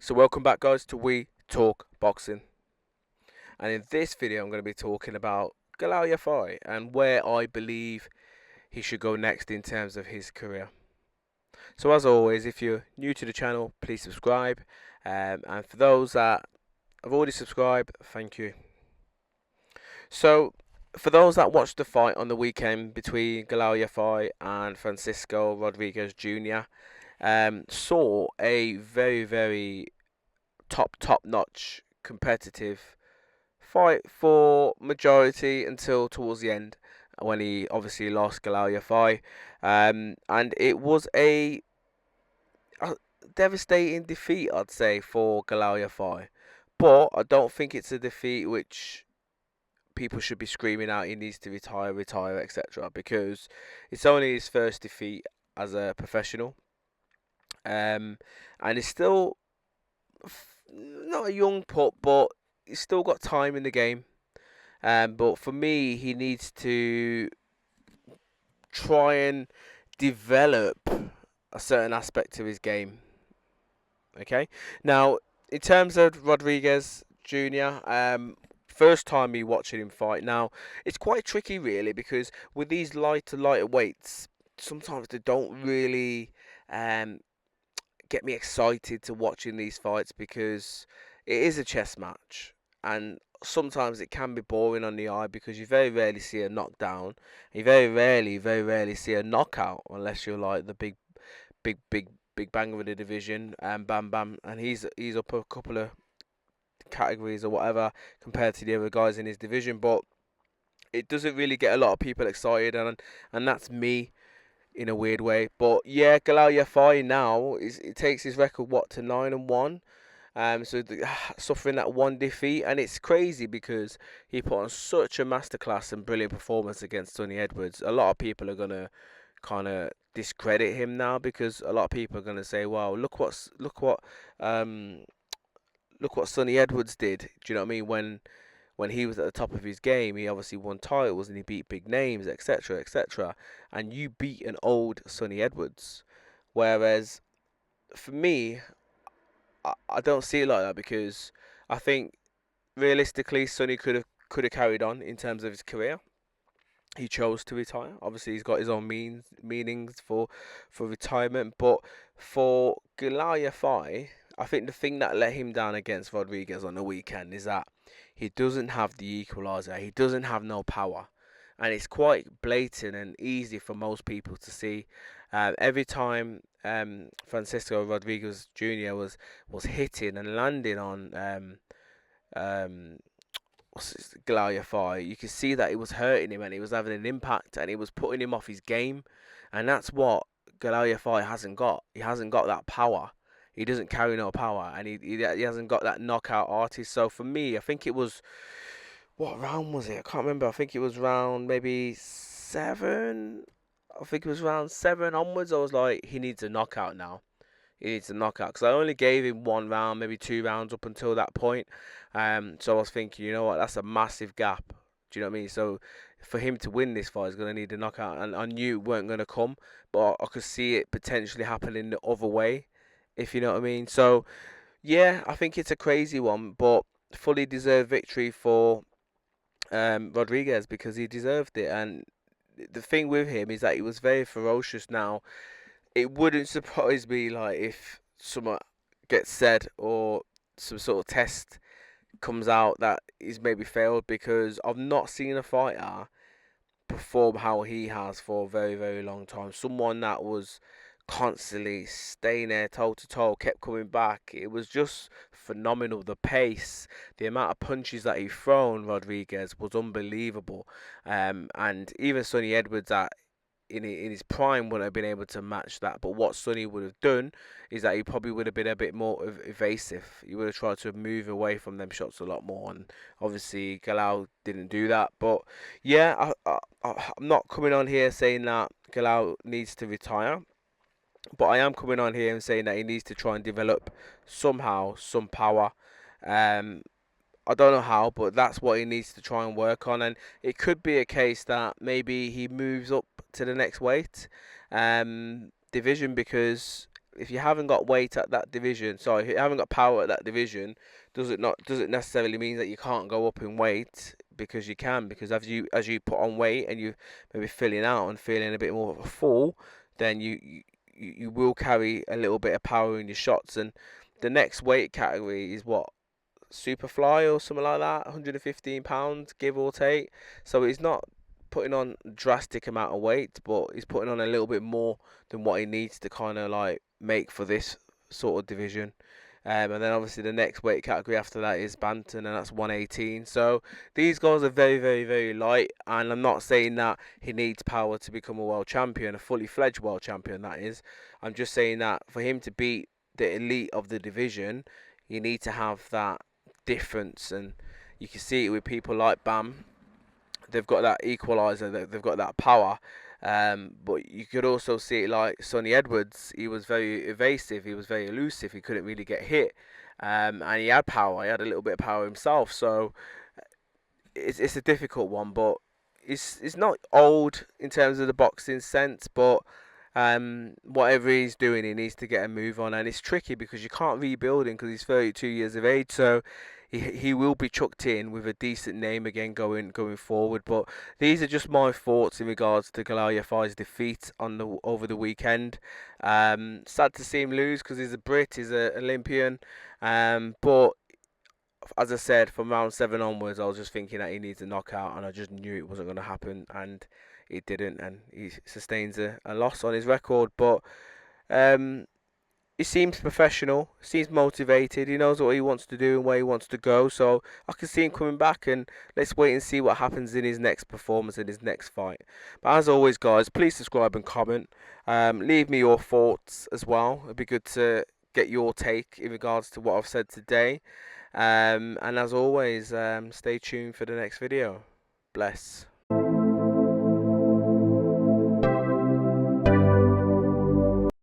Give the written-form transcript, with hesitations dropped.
So welcome back guys to We Talk Boxing, and in this video I'm going to be talking about Galal Yafai and where I believe he should go next in terms of his career. So as always, if you're new to the channel, please subscribe, and for those that have already subscribed, thank you. So for those that watched the fight on the weekend between Galal Yafai and Francisco Rodriguez Jr., saw a very top notch competitive fight for majority until towards the end when he obviously lost Galal Yafai, and it was a devastating defeat, I'd say, for Galal Yafai, but I don't think it's a defeat which people should be screaming out he needs to retire, etc., because it's only his first defeat as a professional, and he's still not a young pup, but he's still got time in the game. But for me, he needs to try and develop a certain aspect of his game. Okay. Now, in terms of Rodriguez Jr., first time me watching him fight. Now, it's quite tricky, really, because with these lighter weights, sometimes they don't really get me excited to watching these fights because it is a chess match, and sometimes it can be boring on the eye because you very rarely see a knockdown. You very rarely see a knockout unless you're like the big banger of the division, and Bam Bam, and he's up a couple of categories or whatever compared to the other guys in his division, but it doesn't really get a lot of people excited, and that's me in a weird way. But yeah, Galal Yafai now it takes his record to 9-1. So suffering that one defeat, and it's crazy because he put on such a masterclass and brilliant performance against Sonny Edwards. A lot of people are gonna kind of discredit him now because a lot of people are gonna say, "Wow, um look what Sonny Edwards did." Do you know what I mean? When he was at the top of his game, he obviously won titles and he beat big names, etc., etc. And you beat an old Sonny Edwards, whereas for me, I don't see it like that because I think realistically Sonny could have carried on in terms of his career. He chose to retire. Obviously, he's got his own meanings for retirement, but for Galal Yafai, I think the thing that let him down against Rodriguez on the weekend is that he doesn't have the equaliser. He doesn't have no power, and it's quite blatant and easy for most people to see. Every time Francisco Rodriguez Jr. was hitting and landing on um, Galal Yafai, you could see that it was hurting him and it was having an impact and it was putting him off his game, and that's what Galal Yafai hasn't got. He hasn't got that power. He doesn't carry no power, and he hasn't got that knockout artist. So for me, I think it was, what round was it? I can't remember. I think it was round maybe 7. I think it was round 7 onwards. I was like, he needs a knockout now. He needs a knockout because I only gave him 1 round, maybe 2 rounds up until that point. So I was thinking, you know what, that's a massive gap. Do you know what I mean? So for him to win this fight, he's going to need a knockout, and I knew it weren't going to come, but I could see it potentially happening the other way, if you know what I mean. So yeah, I think it's a crazy one, but fully deserved victory for Rodriguez because he deserved it. And the thing with him is that he was very ferocious. Now, it wouldn't surprise me like if someone gets said or some sort of test comes out that he's maybe failed, because I've not seen a fighter perform how he has for a very long time. Someone that was constantly staying there toe to toe, kept coming back. It was just phenomenal. The pace, the amount of punches that he thrown Rodriguez was unbelievable. And even Sonny Edwards at in his prime wouldn't have been able to match that. But what Sonny would have done is that he probably would have been a bit more evasive. He would have tried to move away from them shots a lot more, and obviously Galal didn't do that. But yeah, I'm not coming on here saying that Galal needs to retire, but I am coming on here and saying that he needs to try and develop somehow some power. Um, I don't know how, but that's what he needs to try and work on. And it could be a case that maybe he moves up to the next weight division, because if you haven't got weight at that division, sorry, if you haven't got power at that division, does it necessarily mean that you can't go up in weight? Because you can, because as you put on weight and you maybe filling out and feeling a bit more of a fall, then you will carry a little bit of power in your shots. And the next weight category is what, Superfly or something like that, 115 pounds give or take. So he's not putting on drastic amount of weight, but he's putting on a little bit more than what he needs to kind of like make for this sort of division. And then obviously the next weight category after that is Bantam, and that's 118. So these guys are very, very, very light. And I'm not saying that he needs power to become a world champion, a fully fledged world champion, that is. I'm just saying that for him to beat the elite of the division, you need to have that difference. And you can see it with people like Bam. They've got that equalizer, they've got that power. But you could also see it like Sonny Edwards. He was very evasive, he was very elusive, he couldn't really get hit. And he had power, he had a little bit of power himself. So it's a difficult one, but it's not old in terms of the boxing sense, but whatever he's doing, he needs to get a move on, and it's tricky because you can't rebuild him because he's 32 years of age, so he will be chucked in with a decent name again going forward. But these are just my thoughts in regards to Galal Yafai's defeat on the over the weekend. Sad to see him lose because he's a Brit, he's an Olympian, but as I said, from round 7 onwards, I was just thinking that he needs a knockout, and I just knew it wasn't going to happen, and it didn't, and he sustains a loss on his record. But um, he seems professional, seems motivated, he knows what he wants to do and where he wants to go, so I can see him coming back, and let's wait and see what happens in his next performance, in his next fight. But as always, guys, please subscribe and comment. Leave me your thoughts as well. It'd be good to get your take in regards to what I've said today. And as always, stay tuned for the next video. Bless.